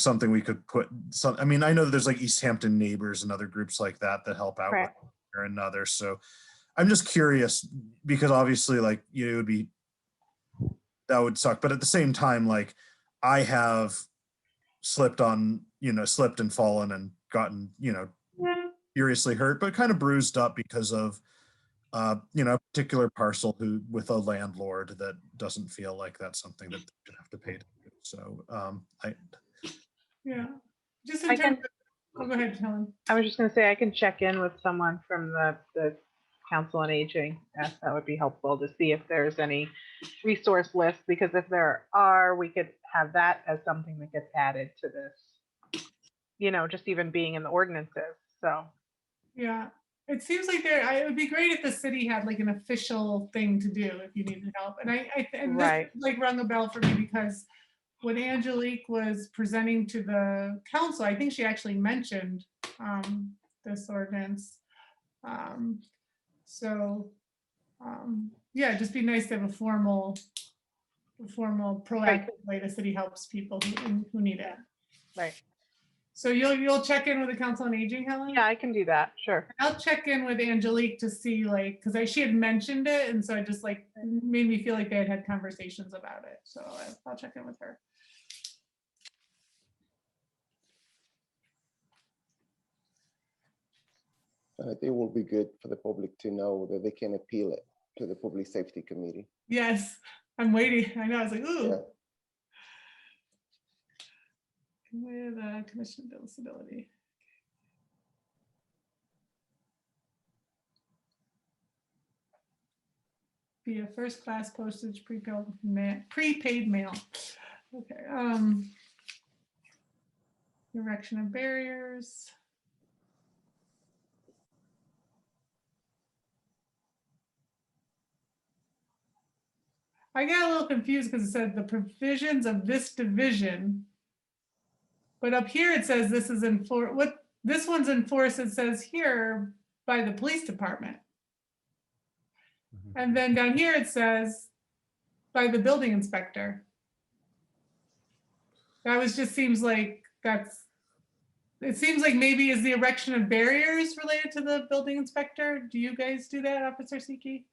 something we could put some. I mean, I know that there's like Easthampton Neighbors and other groups like that help out Right. with one or another. So I'm just curious, because obviously, like, that would suck. But at the same time, like, I have slipped and fallen and gotten, seriously hurt, but kind of bruised up because of, a particular parcel with a landlord that doesn't feel like that's something that they should have to pay to do. So Yeah, just I in terms can- of, go ahead, Helen. I was just going to say I can check in with someone from the Council on Aging. That would be helpful to see if there's any resource list, because if there are, we could have that as something that gets added to this, just even being in the ordinances. So Yeah, it seems like it would be great if the city had like an official thing to do if you needed help. And Right. this like rung a bell for me, because when Angelique was presenting to the council, I think she actually mentioned this ordinance. Yeah, it'd just be nice to have a formal proactive way the city helps people who need it. right. So you'll check in with the Council on Aging, Helen? Yeah, I can do that. Sure. I'll check in with Angelique to see, like, because she had mentioned it, and so it just like made me feel like they had conversations about it. So I'll check in with her. I think it will be good for the public to know that they can appeal it to the Public Safety Committee. Yes, I'm waiting. I know. I was like, ooh. Yeah. With Commission of Disability. Via first class postage, prepaid mail. Okay. Erection of barriers. I got a little confused because it said the provisions of this division, but up here it says this is enforced. What this one's enforced, it says here, by the police department. And then down here it says by the building inspector. That just seems like it seems like maybe is the erection of barriers related to the building inspector? Do you guys do that, Officer Siki?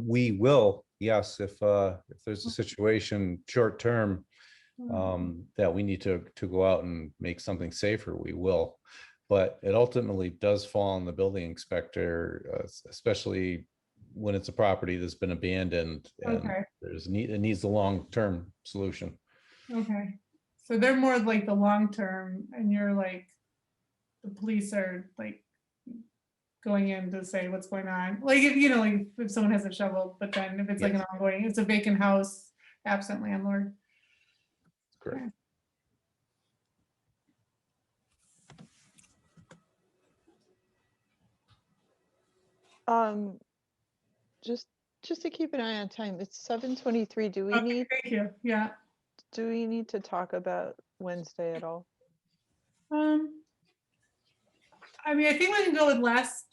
We will, yes, if there's a situation short term that we need to go out and make something safer, we will. But it ultimately does fall on the building inspector, especially when it's a property that's been abandoned and Okay. it needs a long-term solution. Okay. So they're more like the long term, and you're like, the police are like going in to say what's going on. Like if like if someone has a shovel, but then if it's like an ongoing, it's a vacant house, absent landlord. Correct. Just to keep an eye on time, it's 7:23. Do we Okay, need thank you. Yeah. to talk about Wednesday at all? I mean, I think we can go with last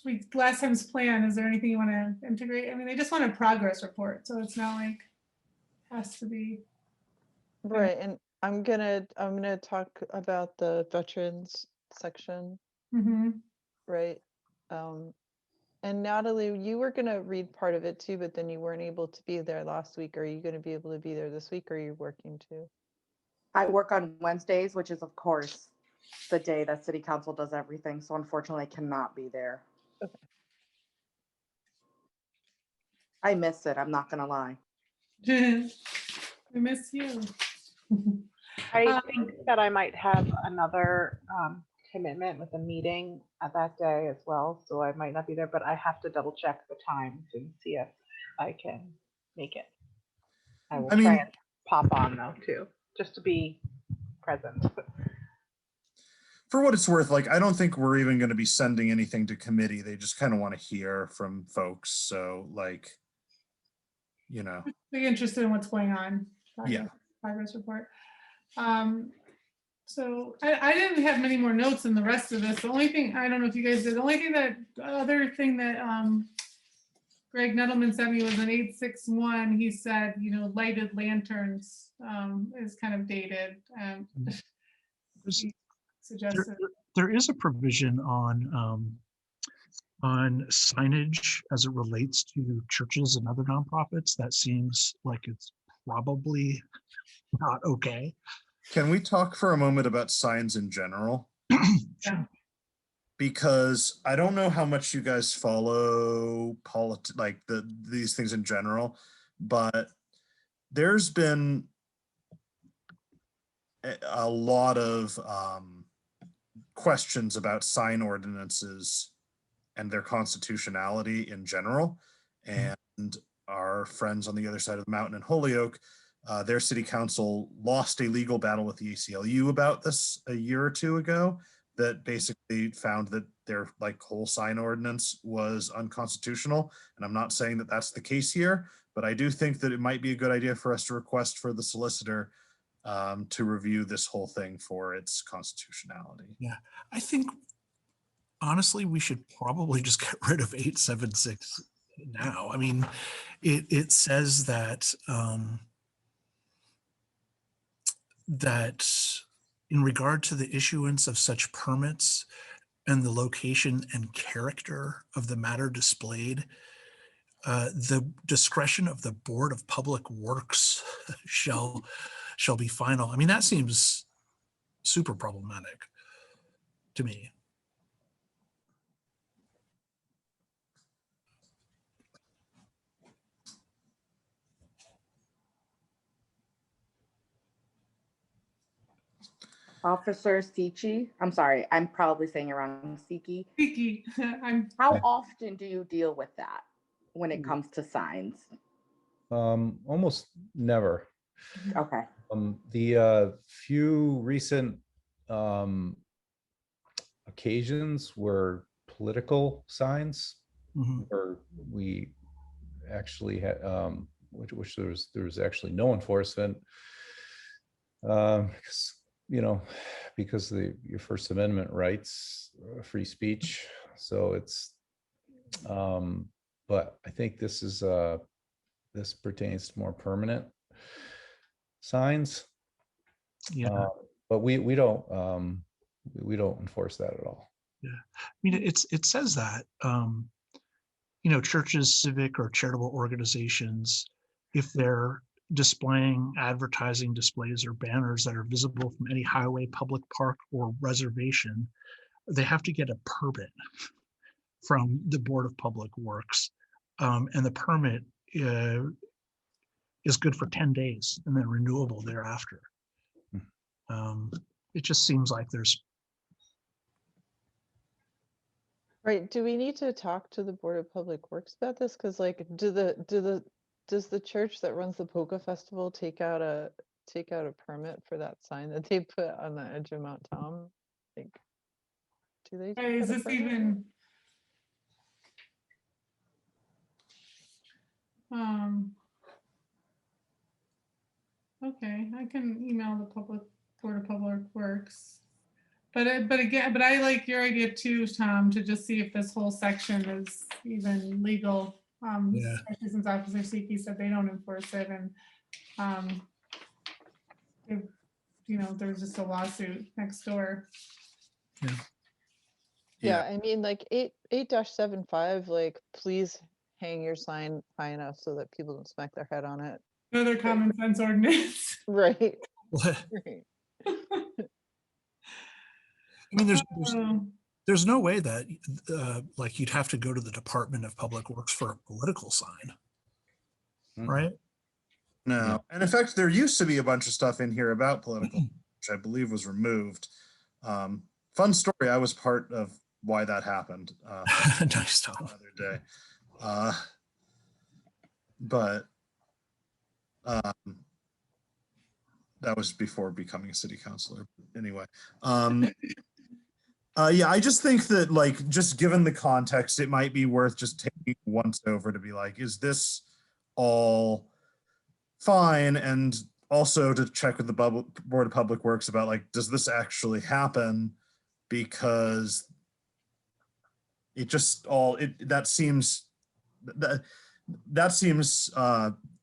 time's plan. Is there anything you want to integrate? I mean, they just want a progress report, so it's not like has to be. Right, and I'm gonna talk about the veterans section, Mm-hmm. right? And Natalie, you were gonna read part of it too, but then you weren't able to be there last week. Are you gonna be able to be there this week, or are you working too? I work on Wednesdays, which is of course the day that city council does everything. So unfortunately I cannot be there. Okay. I miss it. I'm not gonna lie. We miss you. I think that I might have another commitment with a meeting at that day as well, so I might not be there, but I have to double check the times and see if I can make it. I will try and pop on though too, just to be present. For what it's worth, like, I don't think we're even going to be sending anything to committee. They just kind of want to hear from folks. So, like, you know, Be interested in what's going on. Yeah. Progress report. So I didn't have many more notes in the rest of this. The only thing, I don't know if you guys did, the only thing that, other thing that Greg Nettleman sent me was an 861. He said, you know, lighted lanterns is kind of dated. He suggested. There is a provision on signage as it relates to churches and other nonprofits that seems like it's probably not okay. can we talk for a moment about signs in general? Yeah. Because I don't know how much you guys follow these things in general, but there's been a lot of questions about sign ordinances and their constitutionality in general. And our friends on the other side of the mountain in Holyoke, their city council lost a legal battle with the ACLU about this a year or two ago, that basically found that their whole sign ordinance was unconstitutional. And I'm not saying that that's the case here, but I do think that it might be a good idea for us to request for the solicitor to review this whole thing for its constitutionality. Yeah, I think honestly, we should probably just get rid of 876 now. I mean, it says that that in regard to the issuance of such permits and the location and character of the matter displayed, the discretion of the Board of Public Works shall be final. I mean, that seems super problematic to me. Officer Sichi, I'm sorry, I'm probably saying it wrong, Siki. Vicky, How often do you deal with that when it comes to signs? Almost never. Okay. The few recent occasions were political signs, where we actually had, which there was actually no enforcement, because, you know, because of your First Amendment rights, free speech. So it's, but I think this is this pertains to more permanent signs. Yeah, but we don't enforce that at all. yeah. I mean, it says that you know, churches, civic or charitable organizations, if they're displaying advertising displays or banners that are visible from any highway, public park, or reservation, they have to get a permit from the Board of Public Works, and the permit is good for 10 days and then renewable thereafter. It just seems like there's. Right, do we need to talk to the Board of Public Works about this? Because like, does the church that runs the Polka Festival take out a permit for that sign that they put on the edge of Mount Tom? Like, do they? is put a this permit? even? Okay, I can email the Board of Public Works. But I like your idea too, Tom, to just see if this whole section is even legal. Yeah. Especially since Officer Siki said they don't enforce it, and if, you know, there's just a lawsuit next door. Yeah, I mean, like 8-75, like, please hang your sign high enough so that people don't smack their head on it. Another common sense ordinance. Right. What? Right. I mean, there's no way that like you'd have to go to the Department of Public Works for a political sign, right? No, and in fact, there used to be a bunch of stuff in here about political, which I believe was removed. Fun story. I was part of why that happened. Nice, Tom. Another day. But that was before becoming a city councilor. Anyway, yeah, I just think that, like, just given the context, it might be worth just taking once over to be like, is this all fine? And also to check with the Board of Public Works about, like, does this actually happen? Because it just all, that seems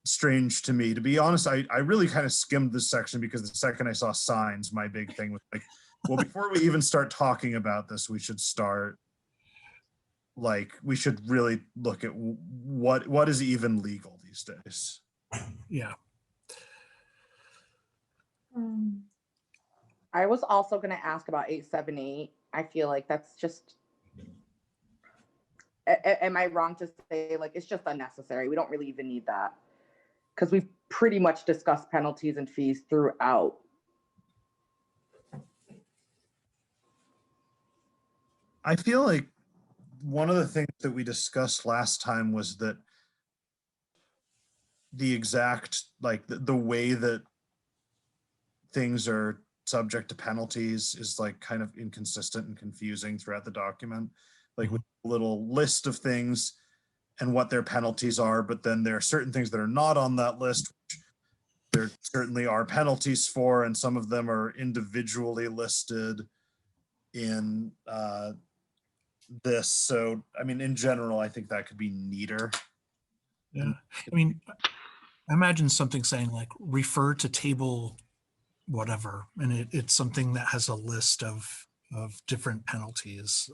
strange to me. To be honest, I really kind of skimmed this section because the second I saw signs, my big thing was like, well, before we even start talking about this, we should start, like, we should really look at what is even legal these days. Yeah. I was also going to ask about 878. I feel like that's just, am I wrong to say, like, it's just unnecessary? We don't really even need that because we've pretty much discussed penalties and fees throughout. I feel like one of the things that we discussed last time was that the exact, like, the way that things are subject to penalties is, like, kind of inconsistent and confusing throughout the document, like with a little list of things and what their penalties are, but then there are certain things that are not on that list, which there certainly are penalties for, and some of them are individually listed in this. So, I mean, in general, I think that could be neater. Yeah. I mean, I imagine something saying like refer to table whatever, and it's something that has a list of different penalties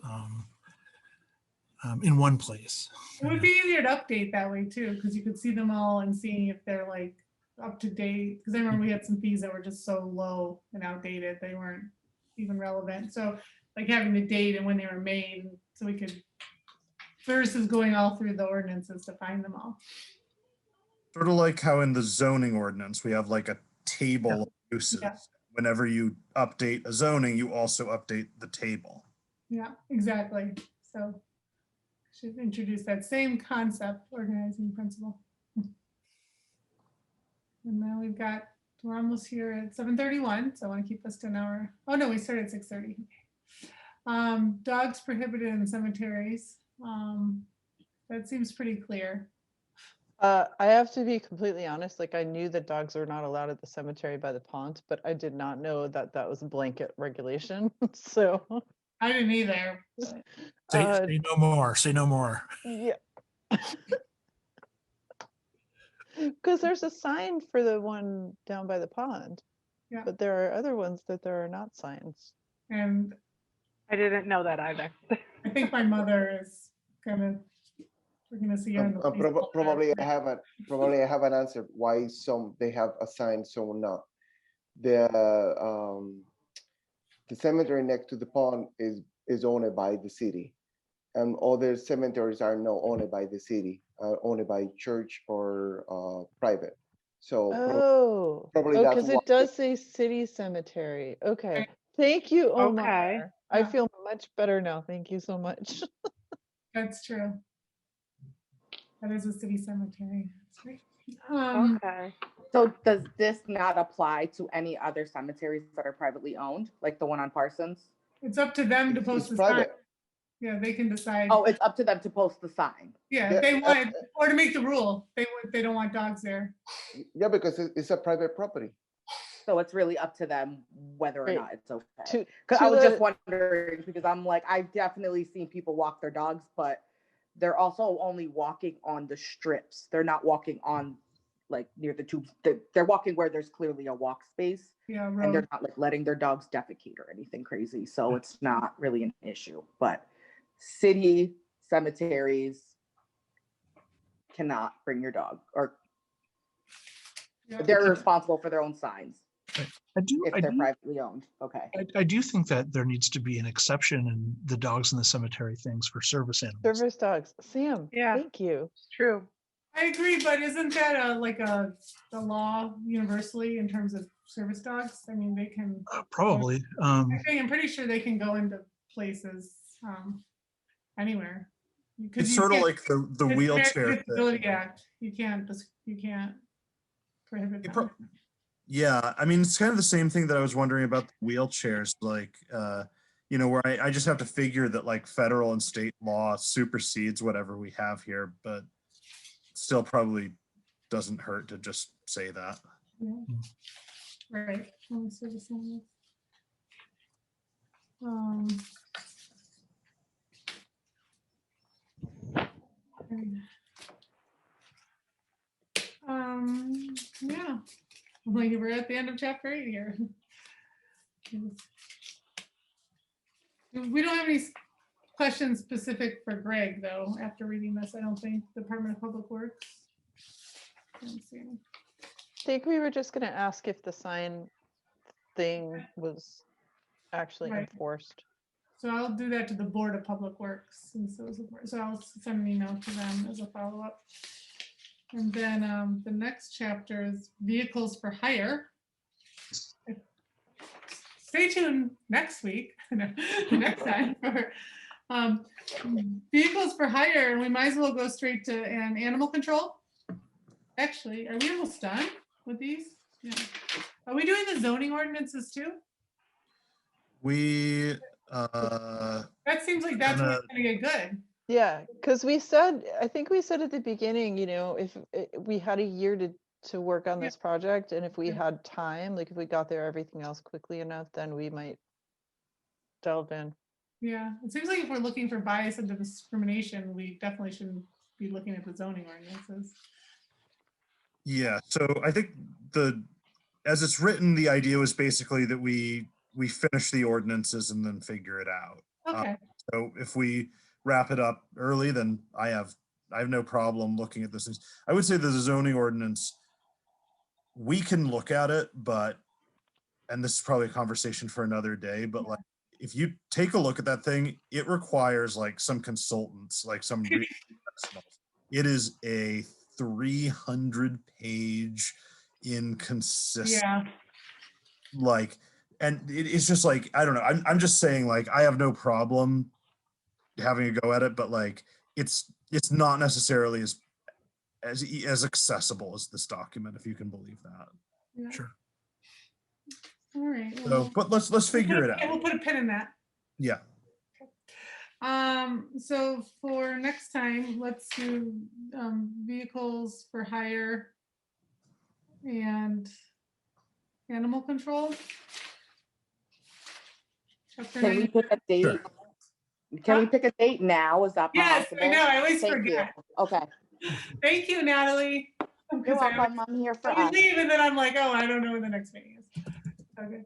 in one place. It would be easier to update that way too, because you could see them all and see if they're like up to date. Because I remember we had some fees that were just so low and outdated, they weren't even relevant. So like having the date and when they were made, so we could, versus going all through the ordinances to find them all. Sort of like how in the zoning ordinance, we have like a table of uses. Yeah. Whenever you update a zoning, you also update the table. Yeah, exactly. So should introduce that same concept, organizing principle. And now we're almost here at 7:31, so I want to keep us to an hour. Oh no, we started at 6:30. Dogs prohibited in cemeteries. That seems pretty clear. I have to be completely honest, like I knew that dogs are not allowed at the cemetery by the pond, but I did not know that that was a blanket regulation. So I didn't either. Say no more. Say no more. yeah. Because there's a sign for the one down by the pond. Yeah. But there are other ones that there are not signs. And I didn't know that either. I think my mother is we're gonna see her in the Probably I have an answer why some they have assigned, some not. The cemetery next to the pond is owned by the city, and other cemeteries are not owned by the city, owned by church or private. So probably that's because why. it does say city cemetery. Okay, thank you, Omar. Okay. I Yeah. feel much better now. Thank you so much. That's true. That is a city cemetery. That's great. Okay. So does this not apply to any other cemeteries that are privately owned, like the one on Parsons? It's up to them to It's post the sign. private. Yeah, they can decide. Oh, it's up to them to post the sign. Yeah, Yeah, if they want, or to make the rule, they don't want dogs there. Yeah, because it's a private property. So it's really up to them whether or Right. not it's okay. To- Because to I was the- just wondering, because I'm like, I've definitely seen people walk their dogs, but they're also only walking on the strips. They're not walking on like near the tubes. They're walking where there's clearly a walk space, Yeah, and road. they're not like letting their dogs defecate or anything crazy. So it's not really an issue. But city cemeteries cannot bring your dog, or Yeah. they're responsible for their own signs I do. if they're privately owned. Okay. I do think that there needs to be an exception in the dogs in the cemetery things for service animals. Service dogs. Sam, Yeah. thank you. It's true. I agree, but isn't that the law universally in terms of service dogs? I mean, they can, Probably. I'm pretty sure they can go into places anywhere. Because It's you sort of can't- like the it's American wheelchair thing. Disability Act. You can't prohibit You them. pro- Yeah, I mean, it's kind of the same thing that I was wondering about the wheelchairs, like, where I just have to figure that like federal and state law supersedes whatever we have here, but still probably doesn't hurt to just say that. Yeah. Right. Let me see this one. Yeah. Like we're at the end of chapter 8 here. We don't have any questions specific for Greg, though, after reading this, I don't think. Department of Public Works. Let me see. I think we were just gonna ask if the sign thing was actually Right. enforced. So I'll do that to the Board of Public Works. And so I'll send an email to them as a follow-up. And then the next chapter is vehicles for hire. Stay tuned next week, next time for vehicles for hire. And we might as well go straight to animal control. Actually, are we almost done with these? Yeah. Are we doing the zoning ordinances too? We, That seems like that's what's gonna get good. Yeah, because I think we said at the beginning, if we had a year to work on Yeah. this project, and if we Yeah. had time, like if we got there everything else quickly enough, then we might delve in. Yeah, it seems like if we're looking for bias and discrimination, we definitely shouldn't be looking at the zoning ordinances. yeah, so I think as it's written, the idea was basically that we finish the ordinances and then figure it out. Okay, So if we wrap it up early, then I have no problem looking at this. I would say the zoning ordinance, we can look at it, and this is probably a conversation for another day, but like, if you take a look at that thing, it requires like some consultants, like some real professionals. It is a 300-page inconsistent, yeah, and it's just like, I don't know. I'm just saying, like, I have no problem having a go at it, but like, it's not necessarily as accessible as this document, if you can believe that. yeah. Sure. All right. So, well, but let's figure it We'll out. put a pin in that. Yeah. So for next time, let's do vehicles for hire and animal control. Chapter Can we 9. pick a date? Sure. Can we pick a date now? Is that Yes, possible? I know, I always Thank you. forget. Okay, Thank you, Natalie. you're 'Cause I welcome. I'm here for always us. leave and then I'm like, oh, I don't know when the next meeting is. Okay.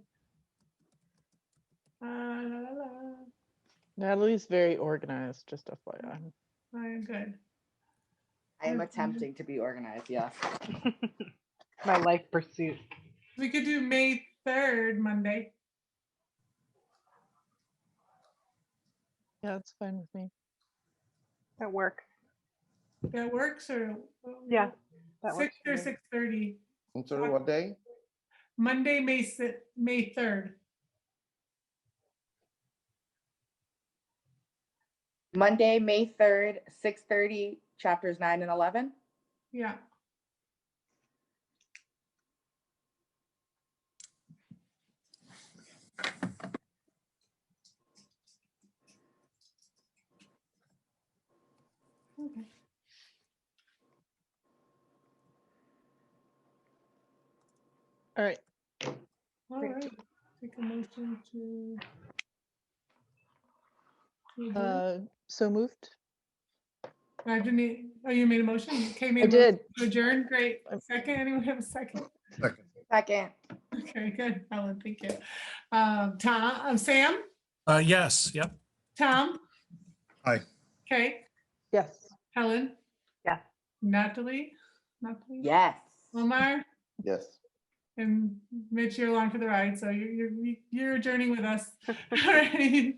La, la, la. Natalie's very organized, just FYI. Good. I am attempting to be organized, yes. My life pursuit. We could do May 3rd, Monday. Yeah, it's fine with me. That works. That works or? Yeah, that 6 works for or me. 6:30. I'm sorry, what day? Monday, May 3rd. Monday, May 3rd, 6:30, chapters 9 and 11. Yeah. Okay. All right. All right. Take a motion to adjourn. So moved. I didn't, oh, you made a motion? Okay, I made a motion did. to adjourn, great. Second, anyone have a second? Second. Second. Okay, good, Helen, thank you. Sam, Yes, yep. Tom? Aye. Okay, Yes. Helen? Yes. Natalie? Yes. Omar? Yes. And Mitch, you're along for the ride, so you're journeying with us. All right.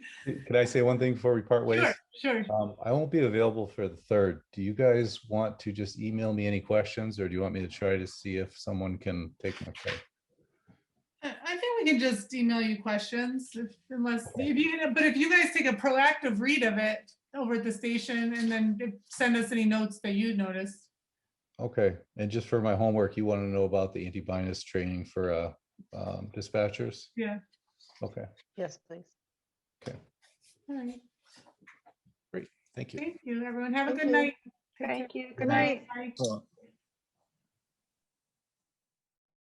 Could I say one thing before we part ways? Sure. I won't be available for the 3rd. Do you guys want to just email me any questions, or do you want me to try to see if someone can take my call? I think we can just email you questions if you guys take a proactive read of it over at the station and then send us any notes that you noticed. Okay, and just for my homework, you want to know about the anti-bias training for dispatchers? Yeah. Okay, Yes, please. okay, All right. great, thank you. Thank you, everyone. Have a Thank good you. night. Thank you. Good night. Bye. Well,